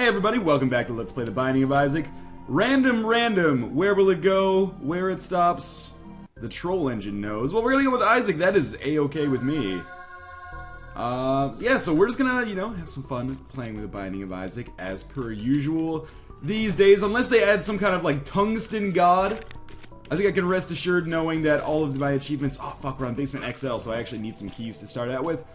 Hey everybody, welcome back to Let's Play The Binding of Isaac. Random, where will it go? Where it stops? The troll engine knows. Well, we're gonna go with Isaac, that is A-okay with me. Yeah, so we're just gonna, have some fun playing with The Binding of Isaac, as per usual. These days, unless they add some kind of, like, tungsten god, I think I can rest assured knowing that all of my achievements... Oh, fuck, we're on Basement XL, so I actually need some keys to start out with.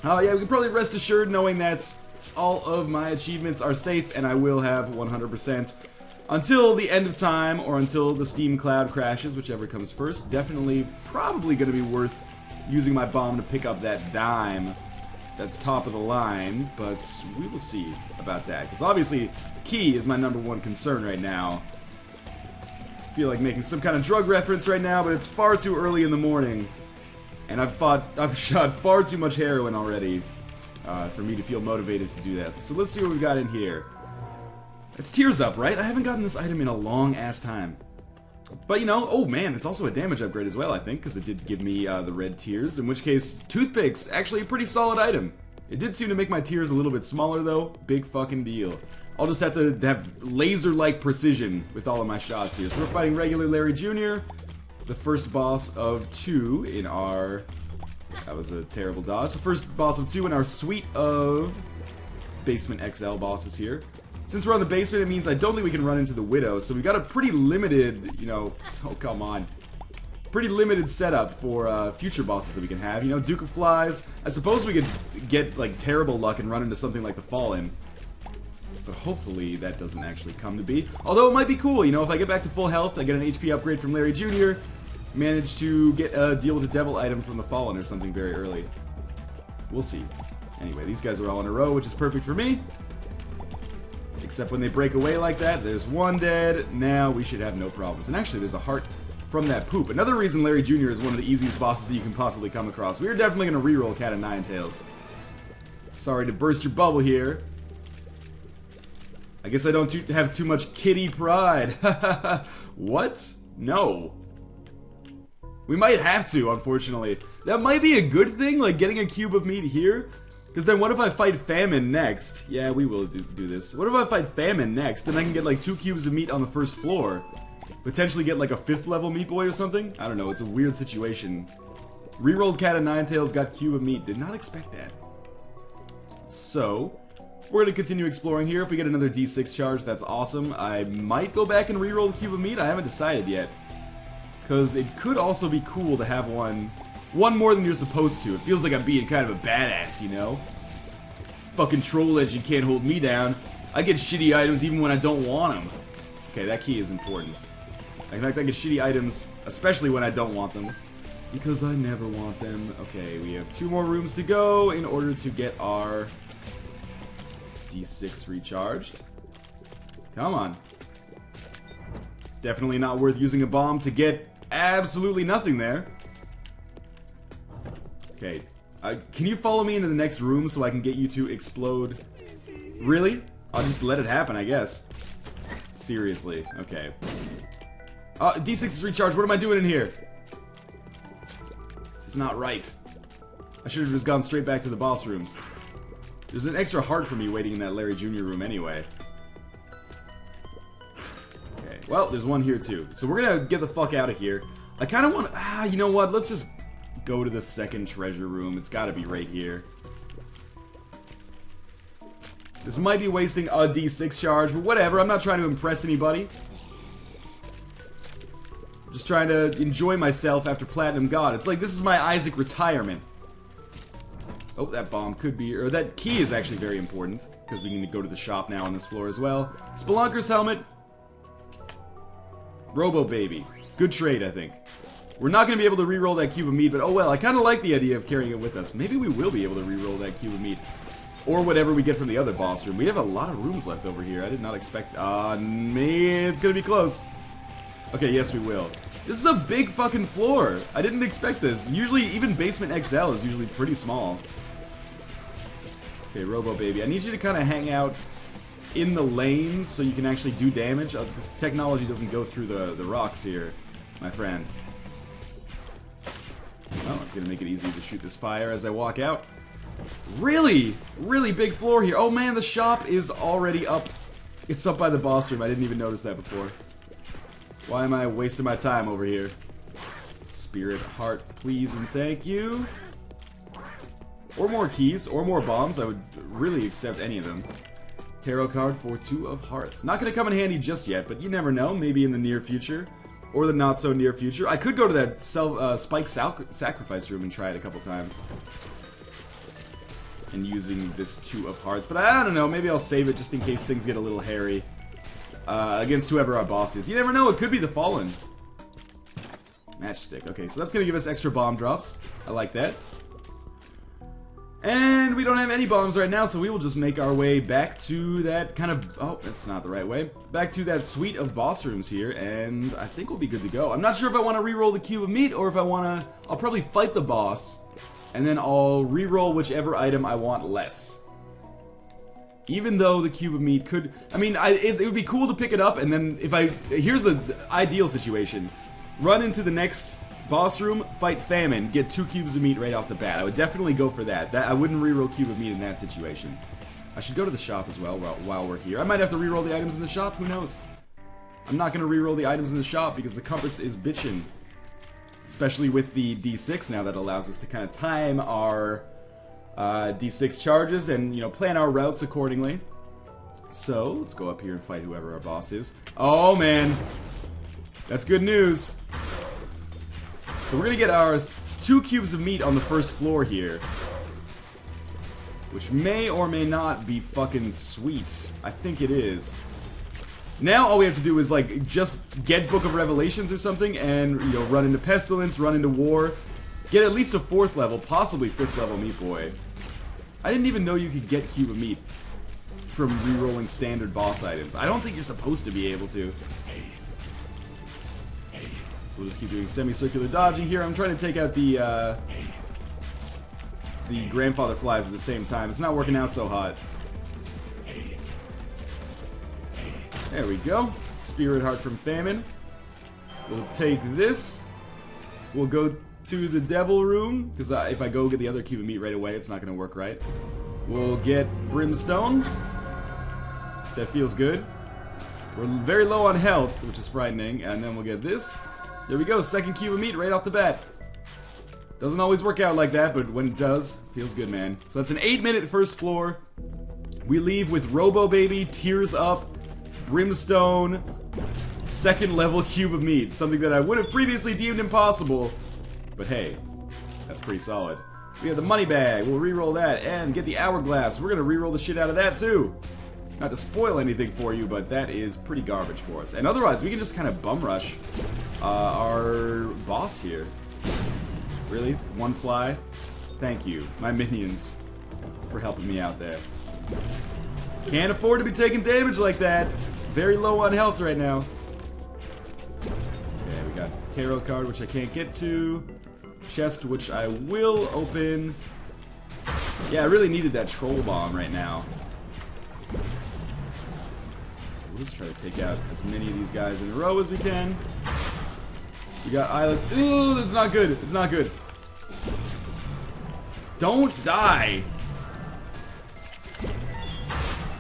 Yeah, we can probably rest assured knowing that all of my achievements are safe, and I will have 100% until the end of time, or until the Steam cloud crashes, whichever comes first. Definitely, probably going to be worth using my bomb to pick up that dime that's top of the line, but we will see about that, because obviously, key is my #1 concern right now. I feel like making some kind of drug reference right now, but it's far too early in the morning, and I've shot far too much heroin already. For me to feel motivated to do that. So let's see what we've got in here. It's tears up, right? I haven't gotten this item in a long ass time. But oh man, it's also a damage upgrade as well, I think, because it did give me the red tears, in which case, toothpicks, actually a pretty solid item. It did seem to make my tears a little bit smaller though, big fucking deal. I'll just have to have laser-like precision with all of my shots here. So we're fighting regular Larry Jr., the first boss of 2 in our... That was a terrible dodge. The first boss of 2 in our suite of Basement XL bosses here. Since we're on the basement, it means I don't think we can run into the Widow, so we've got a pretty limited, oh come on, pretty limited setup for future bosses that we can have. Duke of Flies. I suppose we could get, like, terrible luck and run into something like the Fallen. But hopefully that doesn't actually come to be. Although it might be cool, if I get back to full health, I get an HP upgrade from Larry Jr., manage to get a deal with a devil item from the Fallen or something very early. We'll see. Anyway, these guys are all in a row, which is perfect for me. Except when they break away like that, there's one dead. Now we should have no problems. And actually, there's a heart from that poop. Another reason Larry Jr. is one of the easiest bosses that you can possibly come across. We are definitely going to reroll Cat of Nine Tails. Sorry to burst your bubble here. I guess I don't have too much kitty pride. What? No. We might have to, unfortunately. That might be a good thing, like getting a cube of meat here. Because then what if I fight Famine next? Yeah, we will do this. What if I fight Famine next? Then I can get like 2 cubes of meat on the first floor. Potentially get like a 5th level Meat Boy or something? I don't know, it's a weird situation. Rerolled Cat of Nine Tails, got cube of meat. Did not expect that. So, we're going to continue exploring here. If we get another D6 charge, that's awesome. I might go back and reroll the cube of meat. I haven't decided yet. Because it could also be cool to have one more than you're supposed to. It feels like I'm being kind of a badass, Fucking troll engine can't hold me down. I get shitty items even when I don't want them. Okay, that key is important. In fact, I get shitty items, especially when I don't want them. Because I never want them. Okay, we have 2 more rooms to go in order to get our D6 recharged. Come on. Definitely not worth using a bomb to get absolutely nothing there. Okay. Can you follow me into the next room so I can get you to explode? Really? I'll just let it happen, I guess. Seriously. Okay. D6 is recharged. What am I doing in here? This is not right. I should have just gone straight back to the boss rooms. There's an extra heart for me waiting in that Larry Jr. room anyway. Okay, well, there's one here too. So we're gonna get the fuck out of here. I kind of want... you know what? Let's just go to the second treasure room. It's gotta be right here. This might be wasting a D6 charge, but whatever. I'm not trying to impress anybody. I'm just trying to enjoy myself after Platinum God. It's like this is my Isaac retirement. Oh, that bomb could be... Or that key is actually very important, because we need to go to the shop now on this floor as well. Spelunker's helmet. Robo Baby. Good trade, I think. We're not going to be able to reroll that cube of meat, but oh well, I kind of like the idea of carrying it with us. Maybe we will be able to reroll that cube of meat. Or whatever we get from the other boss room. We have a lot of rooms left over here. I did not expect... it's going to be close. Okay, yes we will. This is a big fucking floor. I didn't expect this. Usually, even Basement XL is usually pretty small. Okay, Robo Baby. I need you to kind of hang out in the lanes so you can actually do damage. This technology doesn't go through the rocks here, my friend. Well, it's going to make it easier to shoot this fire as I walk out. Really, really big floor here. Oh man, the shop is already up. It's up by the boss room. I didn't even notice that before. Why am I wasting my time over here? Spirit heart, please and thank you. Or more keys, or more bombs. I would really accept any of them. Tarot card for 2 of hearts. Not going to come in handy just yet, but you never know. Maybe in the near future. Or the not so near future. I could go to that spike sacrifice room and try it a couple times. And using this 2 of hearts. But I don't know. Maybe I'll save it just in case things get a little hairy. Against whoever our boss is. You never know. It could be the Fallen. Matchstick. Okay, so that's going to give us extra bomb drops. I like that. And we don't have any bombs right now, so we will just make our way back to that kind of... Oh, that's not the right way. Back to that suite of boss rooms here, and I think we'll be good to go. I'm not sure if I want to re-roll the cube of meat, or if I want to... I'll probably fight the boss, and then I'll re-roll whichever item I want less. Even though the cube of meat could... I mean, it would be cool to pick it up, and then if I... Here's the ideal situation. Run into the next... boss room, fight famine, get 2 cubes of meat right off the bat. I would definitely go for that. I wouldn't reroll cube of meat in that situation. I should go to the shop as well while we're here. I might have to reroll the items in the shop, who knows? I'm not going to reroll the items in the shop because the compass is bitchin'. Especially with the D6 now that allows us to kind of time our D6 charges and, you know, plan our routes accordingly. So, let's go up here and fight whoever our boss is. Oh man, that's good news. So we're gonna get our 2 cubes of meat on the first floor here. Which may or may not be fucking sweet. I think it is. Now all we have to do is like just get Book of Revelations or something and, you know, run into Pestilence, run into War. Get at least a 4th level, possibly 5th level Meat Boy. I didn't even know you could get cube of meat from rerolling standard boss items. I don't think you're supposed to be able to. We'll just keep doing semicircular dodging here. I'm trying to take out the grandfather flies at the same time. It's not working out so hot. There we go. Spirit heart from famine. We'll take this. We'll go to the devil room, because if I go get the other cube of meat right away, it's not going to work right. We'll get brimstone. That feels good. We're very low on health, which is frightening. And then we'll get this. There we go, 2nd cube of meat right off the bat. Doesn't always work out like that, but when it does, feels good, man. So that's an 8-minute first floor. We leave with Robo Baby, Tears Up, Brimstone, 2nd level cube of meat. Something that I would have previously deemed impossible. But hey, that's pretty solid. We have the money bag, we'll re-roll that, and get the hourglass. We're gonna re-roll the shit out of that too. Not to spoil anything for you, but that is pretty garbage for us. And otherwise, we can just kind of bum rush our boss here. Really? 1 fly? Thank you, my minions, for helping me out there. Can't afford to be taking damage like that. Very low on health right now. Okay, we got tarot card, which I can't get to. Chest, which I will open. Yeah, I really needed that troll bomb right now. We'll just try to take out as many of these guys in a row as we can. We got eyeless. Ooh, that's not good. It's not good. Don't die.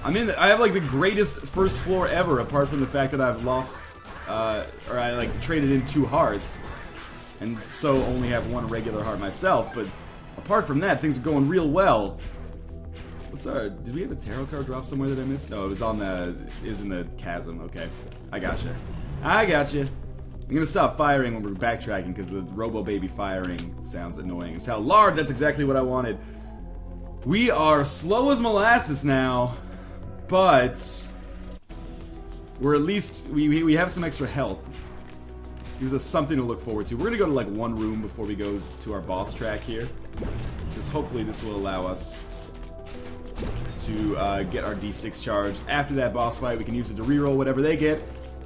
I have like the greatest first floor ever, apart from the fact that I've lost, or I like traded in 2 hearts, and so only have 1 regular heart myself. But apart from that, things are going real well. What's our... Did we have a tarot card drop somewhere that I missed? No, it was on the... It was in the chasm. Okay. I gotcha. I gotcha. I'm gonna stop firing when we're backtracking because the Robo Baby firing sounds annoying as hell. Lard, that's exactly what I wanted. We are slow as molasses now, but we're at least... We have some extra health. Gives us something to look forward to. We're gonna go to like 1 room before we go to our boss track here, because hopefully this will allow us to get our D6 charged. After that boss fight, we can use it to reroll whatever they get,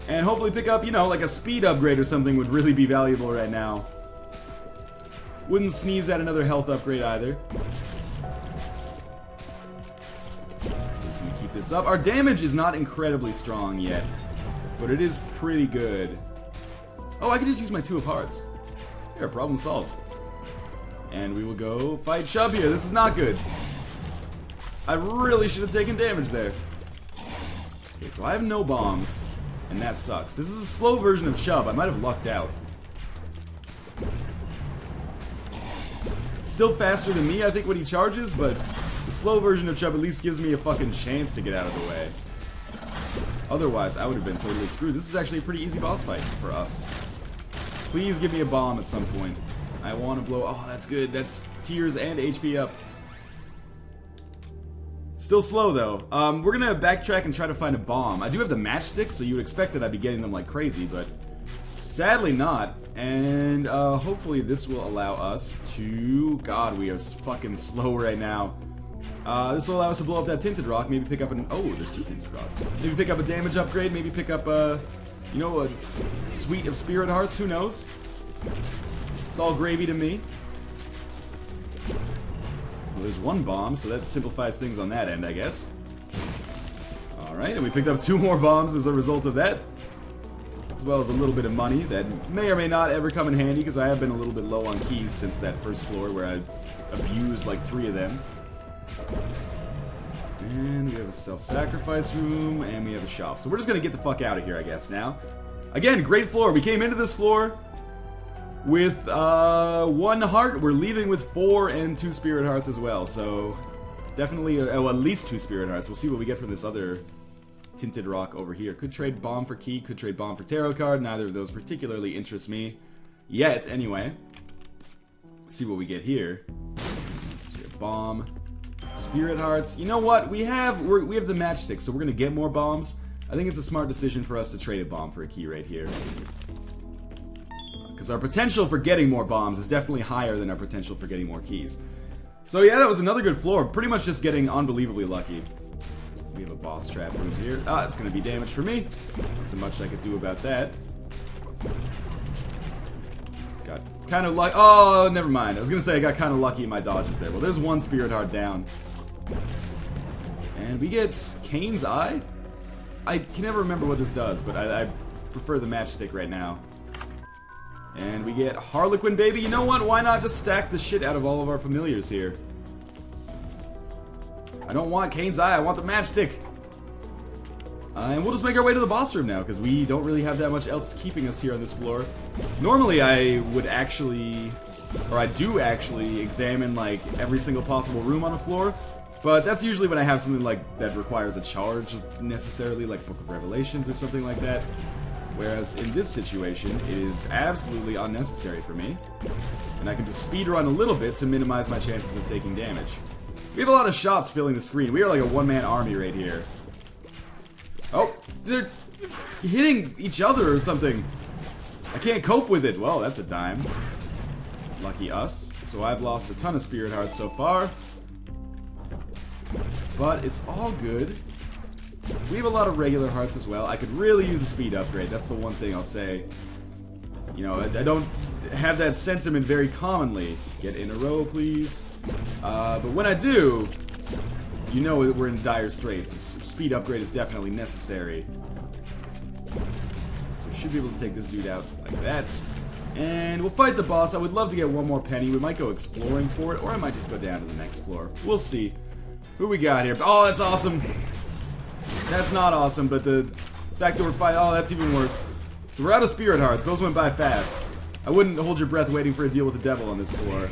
and hopefully pick up, you know, like a speed upgrade or something would really be valuable right now. Wouldn't sneeze at another health upgrade either. So just gonna keep this up. Our damage is not incredibly strong yet, but it is pretty good. Oh, I can just use my 2 of hearts. There, problem solved. And we will go fight Chub here. This is not good. I really should have taken damage there. Okay, so I have no bombs, and that sucks. This is a slow version of shove. I might have lucked out. Still faster than me, I think, when he charges, but the slow version of shove at least gives me a fucking chance to get out of the way. Otherwise, I would have been totally screwed. This is actually a pretty easy boss fight for us. Please give me a bomb at some point. I want to blow... Oh, that's good. That's tears and HP up. Still slow, though. We're going to backtrack and try to find a bomb. I do have the matchstick, so you would expect that I'd be getting them like crazy, but sadly not. And hopefully this will allow us to... God, we are fucking slow right now. This will allow us to blow up that tinted rock, maybe pick up an... Oh, there's 2 tinted rocks. Maybe pick up a damage upgrade, maybe pick up a... You know, a suite of spirit hearts, who knows? It's all gravy to me. Well, there's 1 bomb, so that simplifies things on that end, I guess. Alright, and we picked up 2 more bombs as a result of that. As well as a little bit of money that may or may not ever come in handy, because I have been a little bit low on keys since that first floor where I abused like 3 of them. And we have a self-sacrifice room, and we have a shop. So we're just gonna get the fuck out of here, I guess, now. Again, great floor. We came into this floor with 1 heart. We're leaving with 4 and 2 spirit hearts as well. So definitely, well, at least 2 spirit hearts. We'll see what we get from this other tinted rock over here. Could trade bomb for key, could trade bomb for tarot card. Neither of those particularly interest me yet, anyway. Let's see what we get here. Bomb. Spirit hearts. You know what? We have the matchstick, so we're gonna get more bombs. I think it's a smart decision for us to trade a bomb for a key right here, because our potential for getting more bombs is definitely higher than our potential for getting more keys. So yeah, that was another good floor. Pretty much just getting unbelievably lucky. We have a boss trap room here. Ah, it's gonna be damage for me. Nothing much I could do about that. Got kind of lucky. Oh, never mind. I was gonna say I got kind of lucky in my dodges there. Well, there's 1 spirit heart down. And we get Cain's Eye? I can never remember what this does, but I prefer the matchstick right now. And we get Harlequin, baby. You know what? Why not just stack the shit out of all of our familiars here? I don't want Cain's Eye. I want the matchstick. And we'll just make our way to the boss room now, because we don't really have that much else keeping us here on this floor. Normally I would actually, or I do actually, examine like every single possible room on a floor. But that's usually when I have something like that requires a charge necessarily, like Book of Revelations or something like that. Whereas in this situation, it is absolutely unnecessary for me. And I can just speedrun a little bit to minimize my chances of taking damage. We have a lot of shots filling the screen. We are like a one-man army right here. Oh, they're hitting each other or something. I can't cope with it. Well, that's a dime. Lucky us. So I've lost a ton of spirit hearts so far. But it's all good. We have a lot of regular hearts as well. I could really use a speed upgrade. That's the one thing I'll say. You know, I don't have that sentiment very commonly. Get in a row, please. But when I do, you know we're in dire straits. A speed upgrade is definitely necessary. So we should be able to take this dude out like that. And we'll fight the boss. I would love to get 1 more penny. We might go exploring for it, or I might just go down to the next floor. We'll see. Who we got here? Oh, that's awesome. That's not awesome, but the fact that we're fighting... Oh, that's even worse. So we're out of spirit hearts. Those went by fast. I wouldn't hold your breath waiting for a deal with the devil on this floor.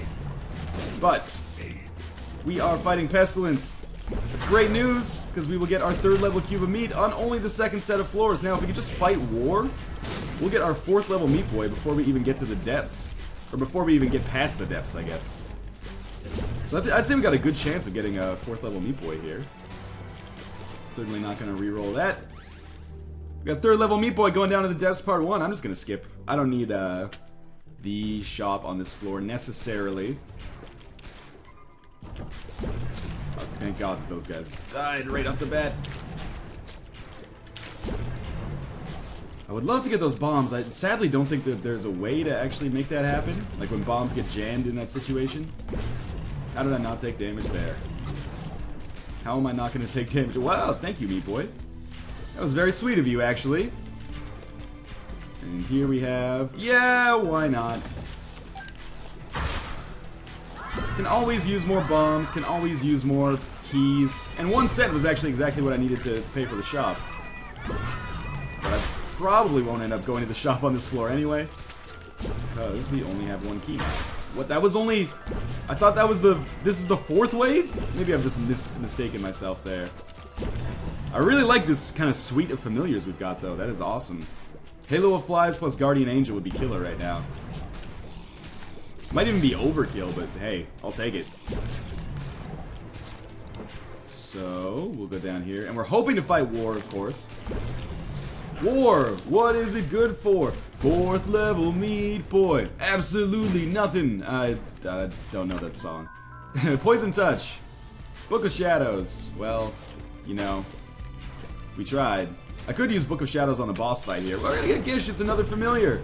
But we are fighting Pestilence. It's great news, because we will get our 3rd level cube of meat on only the 2nd set of floors. Now, if we could just fight War, we'll get our 4th level meat boy before we even get to the depths. Or before we even get past the depths, I guess. So I'd say we got a good chance of getting a 4th level meat boy here. Certainly not going to re-roll that. We got 3rd level meat boy going down to the depths part 1. I'm just going to skip. I don't need the shop on this floor necessarily. Oh, thank God that those guys died right off the bat. I would love to get those bombs. I sadly don't think that there's a way to actually make that happen. Like when bombs get jammed in that situation. How did I not take damage there? How am I not going to take damage? Wow, thank you, meat boy. That was very sweet of you, actually. And here we have... Yeah, why not? Can always use more bombs, can always use more keys. And 1 cent was actually exactly what I needed to pay for the shop. But I probably won't end up going to the shop on this floor anyway, because we only have 1 key now. What, that was only... I thought that was the... This is the 4th wave? Maybe I've just mistaken myself there. I really like this kind of suite of familiars we've got, though. That is awesome. Halo of Flies plus Guardian Angel would be killer right now. Might even be overkill, but hey, I'll take it. So, we'll go down here. And we're hoping to fight War, of course. War! What is it good for? 4th level meat boy. Absolutely nothing. I don't know that song. Poison Touch. Book of Shadows. Well, you know, we tried. I could use Book of Shadows on the boss fight here. We're gonna get Gish. It's another familiar.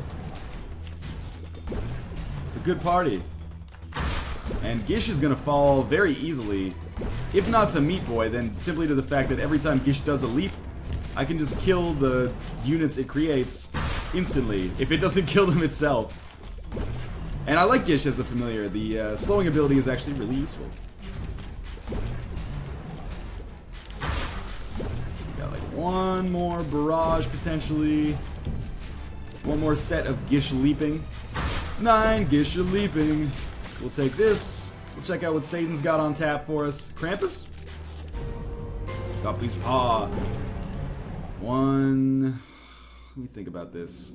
It's a good party. And Gish is gonna fall very easily. If not to Meat Boy, then simply to the fact that every time Gish does a leap, I can just kill the units it creates instantly, if it doesn't kill them itself. And I like Gish as a familiar. The slowing ability is actually really useful. So we got like 1 more barrage, potentially. 1 more set of Gish leaping. 9 Gish leaping. We'll take this. We'll check out what Satan's got on tap for us. Krampus? Guppy's Paw. 1... Let me think about this.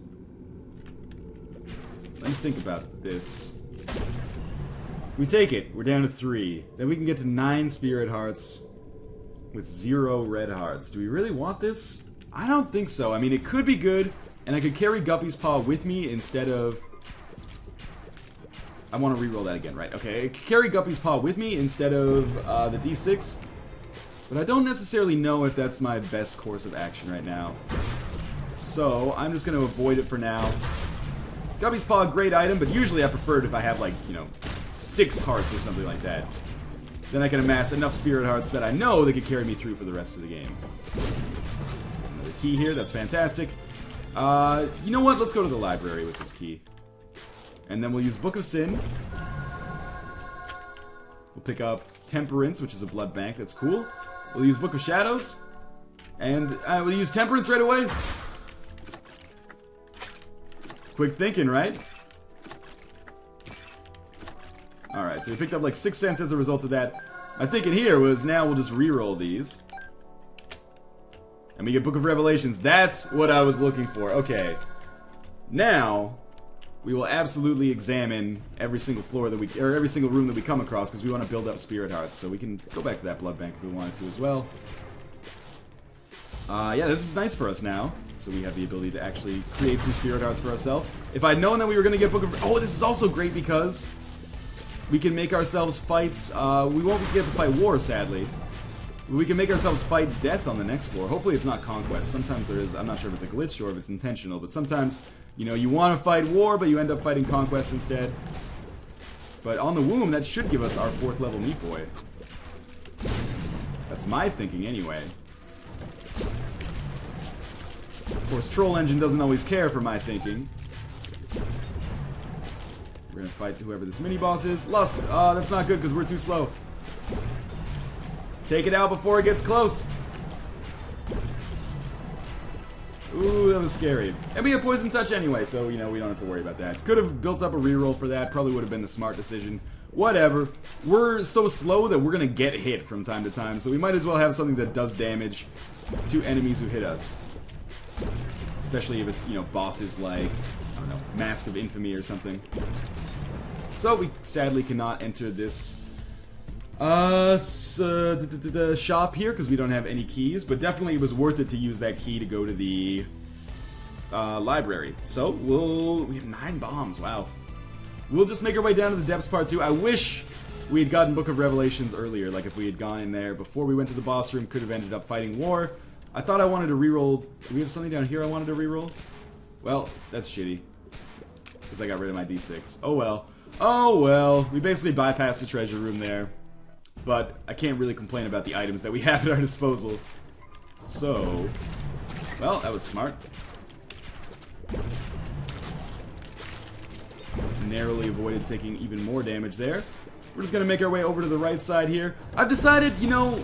We take it. We're down to 3. Then we can get to 9 Spirit Hearts with 0 Red Hearts. Do we really want this? I don't think so. I mean, it could be good, and I could carry Guppy's Paw with me instead of... I want to reroll that again, right? Okay, I could carry Guppy's Paw with me instead of the D6. But I don't necessarily know if that's my best course of action right now. So, I'm just going to avoid it for now. Guppy's Paw, great item, but usually I prefer it if I have, like, you know, 6 hearts or something like that. Then I can amass enough Spirit Hearts that I know they could carry me through for the rest of the game. Another key here, that's fantastic. You know what? Let's go to the library with this key. And then we'll use Book of Sin. We'll pick up Temperance, which is a blood bank, that's cool. We'll use Book of Shadows. And we'll use Temperance right away. Quick thinking, right? Alright, so we picked up like 6 cents as a result of that. My thinking here was now we'll just reroll these. And we get Book of Revelations. That's what I was looking for. Okay. Now, we will absolutely examine every single floor that we, or every single room that we come across, because we want to build up Spirit Hearts. So we can go back to that blood bank if we wanted to as well. Yeah, this is nice for us now. So we have the ability to actually create some Spirit Hearts for ourselves. If I'd known that we were going to get Book of... Oh, this is also great because we can make ourselves fight... we won't get to fight War, sadly. We can make ourselves fight Death on the next floor. Hopefully it's not Conquest. Sometimes there is... I'm not sure if it's a glitch or if it's intentional, but sometimes, you know, you want to fight War, but you end up fighting Conquest instead. But on the Womb, that should give us our 4th level Meat Boy. That's my thinking anyway. Of course, Troll Engine doesn't always care for my thinking. We're gonna fight whoever this mini-boss is. Lust! That's not good because we're too slow. Take it out before it gets close. Ooh, that was scary. And we have Poison Touch anyway, so, you know, we don't have to worry about that. Could have built up a reroll for that. Probably would have been the smart decision. Whatever. We're so slow that we're gonna get hit from time to time, so we might as well have something that does damage to enemies who hit us. Especially if it's, you know, bosses like, I don't know, Mask of Infamy or something. So we sadly cannot enter this shop here because we don't have any keys, but definitely it was worth it to use that key to go to the library. So we have 9 bombs, wow. We'll just make our way down to the Depths Part 2. I wish we had gotten Book of Revelations earlier, like if we had gone in there before we went to the boss room, could have ended up fighting War. I thought I wanted to reroll. Do we have something down here I wanted to reroll? Well, that's shitty. Because I got rid of my D6. Oh well. Oh well. We basically bypassed the treasure room there. But I can't really complain about the items that we have at our disposal. So, well, that was smart. Narrowly avoided taking even more damage there. We're just gonna make our way over to the right side here. I've decided, you know,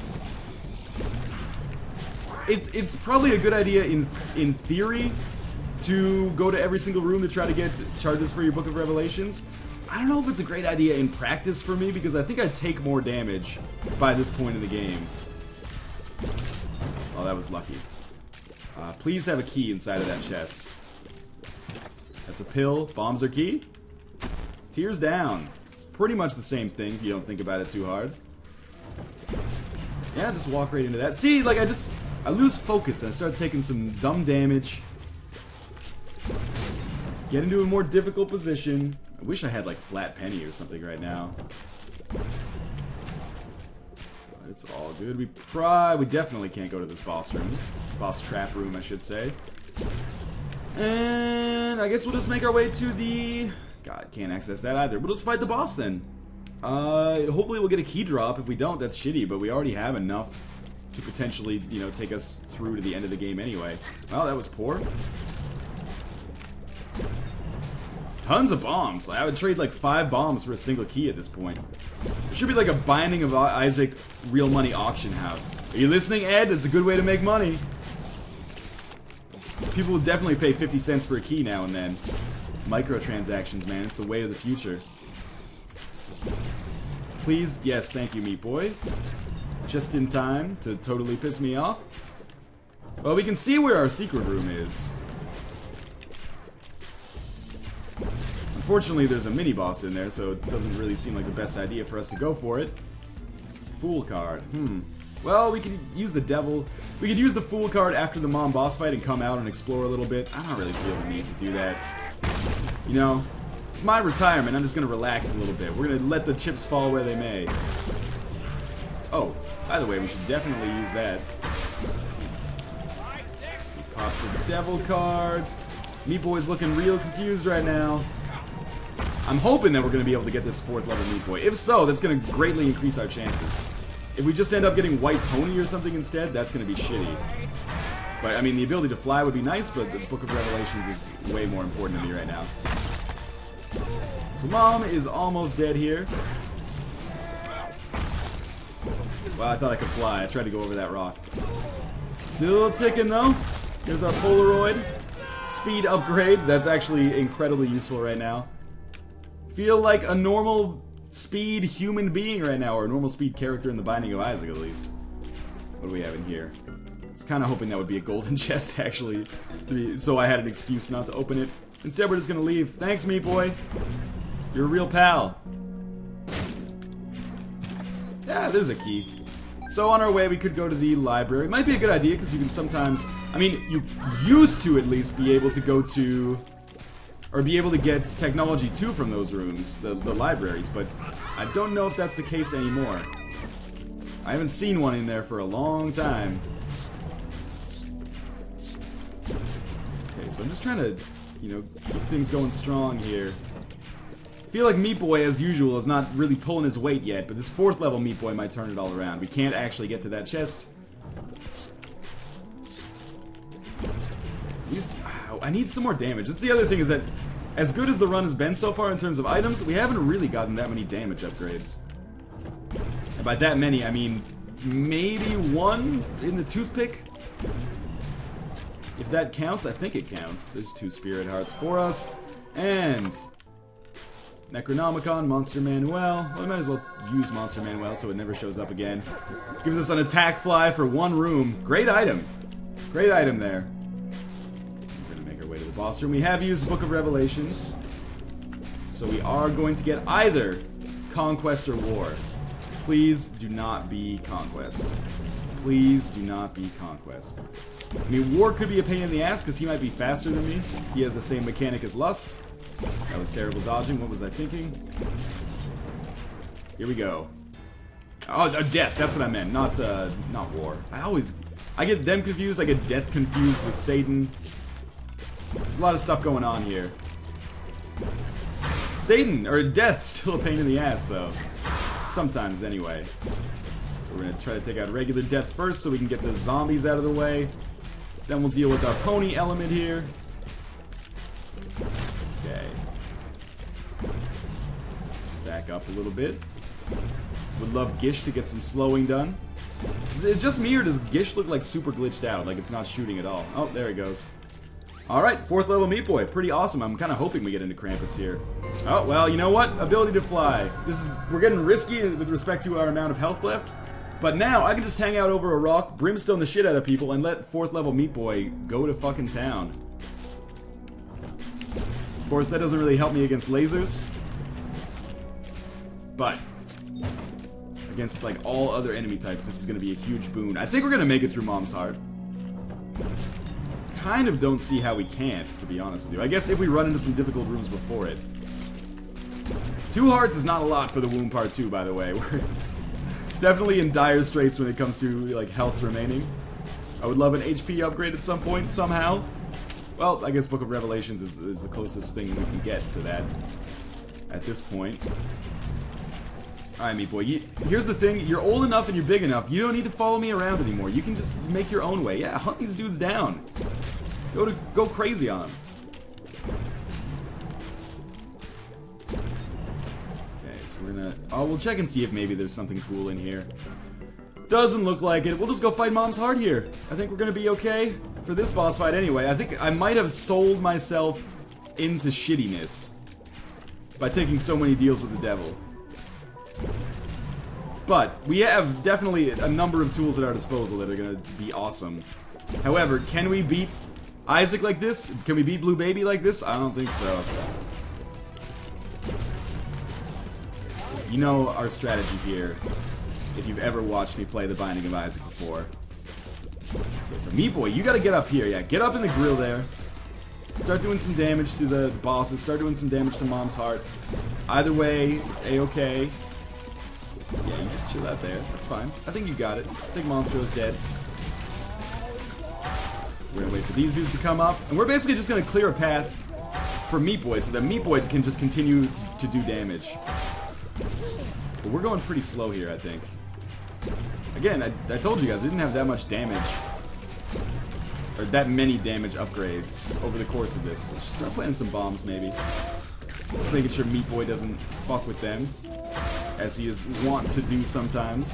it's probably a good idea in theory to go to every single room to try to get charges for your Book of Revelations. I don't know if it's a great idea in practice for me, because I think I'd take more damage by this point in the game. Oh, that was lucky. Please have a key inside of that chest. That's a pill. Bombs are key. Tears down. Pretty much the same thing if you don't think about it too hard. Yeah, just walk right into that. See, like, I lose focus and I start taking some dumb damage. Get into a more difficult position. I wish I had, like, flat penny or something right now. But it's all good. We definitely can't go to this boss room. Boss trap room, I should say. And I guess we'll just make our way to the... God, can't access that either. We'll just fight the boss then. Hopefully we'll get a key drop. If we don't, that's shitty, but we already have enough to potentially, you know, take us through to the end of the game anyway. Well, that was poor. Tons of bombs. I would trade like 5 bombs for a single key at this point. It should be like a Binding of Isaac real money auction house. Are you listening, Ed? It's a good way to make money. People will definitely pay 50 cents for a key now and then. Microtransactions, man. It's the way of the future. Please, yes, thank you, Meat Boy. Just in time to totally piss me off. Well, we can see where our secret room is. Unfortunately, there's a mini-boss in there, so it doesn't really seem like the best idea for us to go for it. Fool card. Well, we could use the devil. We could use the fool card after the mom boss fight and come out and explore a little bit. I don't really feel the need to do that. You know, it's my retirement. I'm just going to relax a little bit. We're going to let the chips fall where they may. Oh, by the way, we should definitely use that. So we pop the devil card. Meat Boy's looking real confused right now. I'm hoping that we're going to be able to get this 4th level Meat Boy. If so, that's going to greatly increase our chances. If we just end up getting White Pony or something instead, that's going to be shitty. But, I mean, the ability to fly would be nice, but the Book of Revelations is way more important to me right now. So Mom is almost dead here. Well, I thought I could fly. I tried to go over that rock. Still ticking, though. Here's our Polaroid. Speed upgrade. That's actually incredibly useful right now. Feel like a normal speed human being right now, or a normal speed character in the Binding of Isaac, at least. What do we have in here? I was kind of hoping that would be a golden chest, actually, so I had an excuse not to open it. Instead, we're just going to leave. Thanks, Meat Boy. You're a real pal. Yeah, there's a key. So on our way, we could go to the library. Might be a good idea, because you can sometimes... I mean, you used to at least be able to go to... or be able to get technology too from those rooms, the libraries, but I don't know if that's the case anymore. I haven't seen one in there for a long time. Okay, so I'm just trying to, you know, keep things going strong here. I feel like Meat Boy, as usual, is not really pulling his weight yet, but this 4th level Meat Boy might turn it all around. We can't actually get to that chest. I need some more damage. That's the other thing, is that as good as the run has been so far in terms of items, we haven't really gotten that many damage upgrades. And by that many, I mean maybe 1 in the toothpick? If that counts, I think it counts. There's 2 spirit hearts for us. And Necronomicon, Monster Manuel. Well, I might as well use Monster Manuel so it never shows up again. Gives us an attack fly for 1 room. Great item. Great item there. Way to the boss room. We have used the Book of Revelations, so we are going to get either Conquest or War. Please do not be Conquest. Please do not be Conquest. I mean, War could be a pain in the ass because he might be faster than me. He has the same mechanic as Lust. That was terrible dodging. What was I thinking? Here we go. Oh, Death. That's what I meant. Not War. I get them confused. I get Death confused with Satan. There's a lot of stuff going on here. Satan, or Death's still a pain in the ass, though. Sometimes, anyway. So we're gonna try to take out regular Death first so we can get the zombies out of the way. Then we'll deal with our pony element here. Okay. Let's back up a little bit. Would love Gish to get some slowing done. Is it just me, or does Gish look like super glitched out? Like it's not shooting at all. Oh, there he goes. Alright, 4th level Meat Boy. Pretty awesome. I'm kind of hoping we get into Krampus here. Oh, well, you know what? Ability to fly. We're getting risky with respect to our amount of health left. But now, I can just hang out over a rock, brimstone the shit out of people, and let 4th level Meat Boy go to fucking town. Of course, that doesn't really help me against lasers. But against, like, all other enemy types, this is going to be a huge boon. I think we're going to make it through Mom's Heart. Kind of don't see how we can't, to be honest with you. I guess if we run into some difficult rooms before it. 2 hearts is not a lot for the Womb Part 2, by the way. We're definitely in dire straits when it comes to, like, health remaining. I would love an HP upgrade at some point, somehow. Well, I guess Book of Revelations is the closest thing we can get for that at this point. Alright, Meat Boy, here's the thing. You're old enough and you're big enough. You don't need to follow me around anymore. You can just make your own way. Yeah, hunt these dudes down. Go crazy on them. Okay, so we're gonna... Oh, we'll check and see if maybe there's something cool in here. Doesn't look like it. We'll just go fight Mom's Heart here. I think we're gonna be okay for this boss fight anyway. I think I might have sold myself into shittiness by taking so many deals with the devil. But we have definitely a number of tools at our disposal that are gonna be awesome. However, can we beat Isaac like this? Can we beat Blue Baby like this? I don't think so. You know our strategy here, if you've ever watched me play The Binding of Isaac before. Okay, so Meat Boy, you gotta get up here. Yeah, get up in the grill there. Start doing some damage to the bosses. Start doing some damage to Mom's Heart. Either way, it's A-okay. Yeah, you just chill out there. That's fine. I think you got it. I think Monstro's dead. We're gonna wait for these dudes to come up. And we're basically just gonna clear a path for Meat Boy so that Meat Boy can just continue to do damage. But we're going pretty slow here, I think. Again, I told you guys, I didn't have that much damage. Or that many damage upgrades over the course of this. Let's just start planting some bombs, maybe. Just making sure Meat Boy doesn't fuck with them, as he is wont to do sometimes.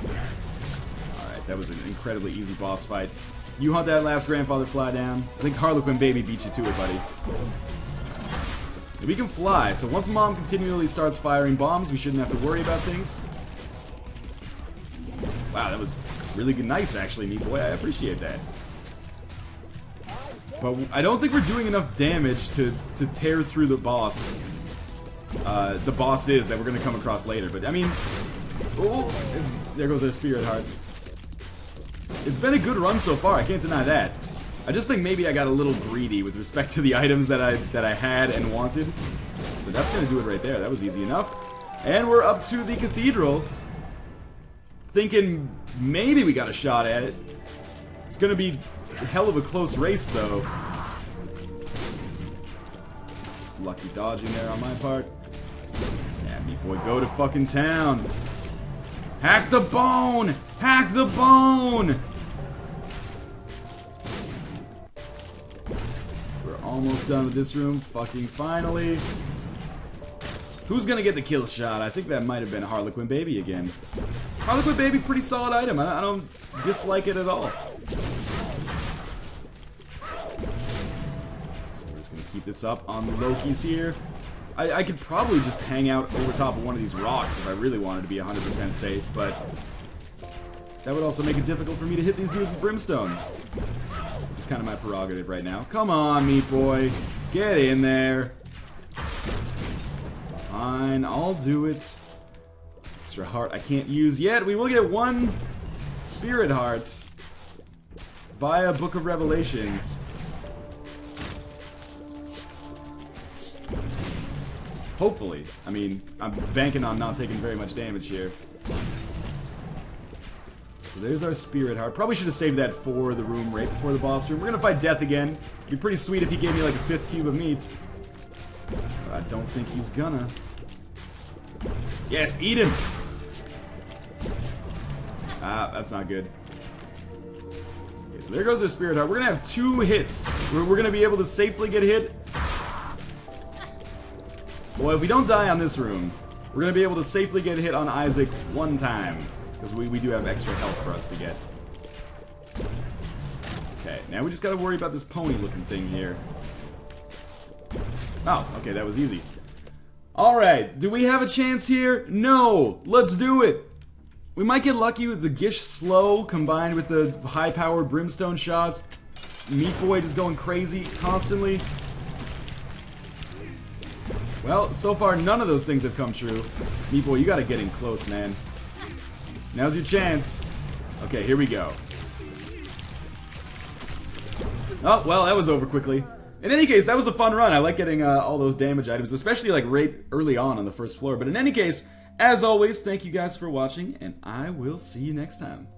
Alright, that was an incredibly easy boss fight. You hunt that last grandfather fly down. I think Harlequin Baby beat you to it, buddy. And we can fly, so once Mom continually starts firing bombs, we shouldn't have to worry about things. Wow, that was really good, nice actually, Meat Boy. I appreciate that. But I don't think we're doing enough damage to tear through the boss. The boss is that we're going to come across later. But, I mean... Oh, there goes our Spirit Heart. It's been a good run so far, I can't deny that. I just think maybe I got a little greedy with respect to the items that I had and wanted. But that's going to do it right there. That was easy enough. And we're up to the Cathedral. Thinking maybe we got a shot at it. It's going to be a hell of a close race, though. Just lucky dodging there on my part. Yeah, Meat Boy, go to fucking town. Hack the bone! Hack the bone! We're almost done with this room. Fucking finally. Who's gonna get the kill shot? I think that might have been Harlequin Baby again. Harlequin Baby, pretty solid item. I don't dislike it at all. So we're just gonna keep this up on the Lokis here. I could probably just hang out over top of one of these rocks if I really wanted to be 100% safe, but that would also make it difficult for me to hit these dudes with Brimstone. It's kind of my prerogative right now. Come on, Meat Boy. Get in there. Fine, I'll do it. Extra heart I can't use yet. We will get one Spirit Heart via Book of Revelations. Hopefully. I mean, I'm banking on not taking very much damage here. So there's our Spirit Heart. Probably should have saved that for the room right before the boss room. We're gonna fight Death again. It'd be pretty sweet if he gave me like a 5th cube of meat. But I don't think he's gonna. Yes, eat him! Ah, that's not good. Okay, so there goes our Spirit Heart. We're gonna have 2 hits. We're gonna be able to safely get hit. Well, if we don't die on this room, We're going to be able to safely get a hit on Isaac one time. Because we do have extra health for us to get. Okay, now we just got to worry about this pony-looking thing here. Oh, okay, that was easy. Alright, do we have a chance here? No! Let's do it! We might get lucky with the Gish slow combined with the high-powered brimstone shots. Meat Boy just going crazy constantly. Well, so far none of those things have come true. Meat Boy, you gotta get in close, man. Now's your chance. Okay, here we go. Oh, well, that was over quickly. In any case, that was a fun run. I like getting all those damage items, especially like right early on the first floor. But in any case, as always, thank you guys for watching, and I will see you next time.